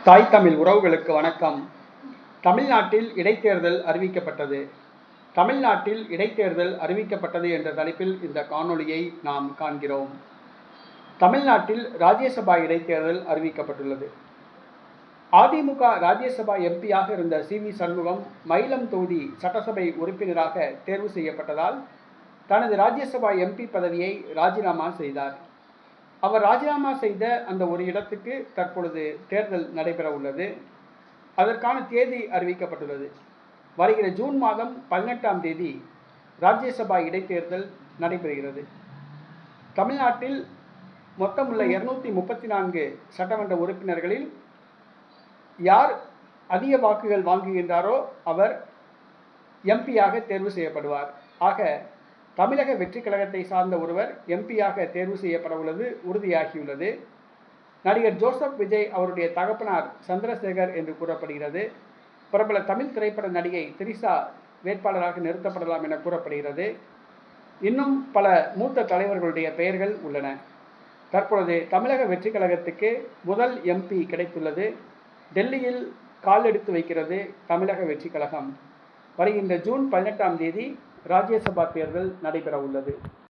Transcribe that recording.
தாய் தமிழ் உறவுகளுக்கு வணக்கம். தமிழ்நாட்டில் இடைத்தேர்தல் அறிவிக்கப்பட்டது. தமிழ்நாட்டில் இடைத்தேர்தல் அறிவிக்கப்பட்டது என்ற தலைப்பில் இந்த காணொளியை நாம் காண்கிறோம். தமிழ்நாட்டில் ராஜ்யசபா இடைத்தேர்தல் அறிவிக்கப்பட்டுள்ளது. அதிமுக ராஜ்யசபா எம்பியாக இருந்த சி.வி. சண்முகம் மயிலம் தொகுதி சட்டசபை உறுப்பினராக தேர்வு செய்யப்பட்டதால் தனது ராஜ்யசபா எம்பி பதவியை ராஜினாமா செய்தார். அவர் ராஜினாமா செய்த அந்த ஒரு இடத்துக்கு தற்பொழுது தேர்தல் நடைபெற உள்ளது. அதற்கான தேதி அறிவிக்கப்பட்டுள்ளது. வருகிற ஜூன் மாதம் 18ஆம் தேதி ராஜ்யசபா இடைத்தேர்தல் நடைபெறுகிறது. தமிழ்நாட்டில் மொத்தமுள்ள 234 சட்டமன்ற உறுப்பினர்களில் யார் அதிக வாக்குகள் வாங்குகின்றாரோ அவர் எம்பியாக தேர்வு செய்யப்படுவார். ஆக தமிழக வெற்றி கழகத்தை சார்ந்த ஒருவர் எம்பியாக தேர்வு செய்யப்பட உள்ளது உறுதியாகியுள்ளது. நடிகர் ஜோசப் விஜய் அவருடைய தகப்பனார் சந்திரசேகர் என்று கூறப்படுகிறது. பிரபல தமிழ் திரைப்பட நடிகை திரிஷா வேட்பாளராக நிறுத்தப்படலாம் என கூறப்படுகிறது. இன்னும் பல மூத்த தலைவர்களுடைய பெயர்கள் உள்ளன. தற்பொழுது தமிழக வெற்றி கழகத்துக்கு முதல் எம்பி கிடைத்துள்ளது. டெல்லியில் கால் எடுத்து வைக்கிறது தமிழக வெற்றி கழகம். வருகின்ற ஜூன் 18ஆம் தேதி ராஜ்யசபா தேர்தல் நடைபெற உள்ளது.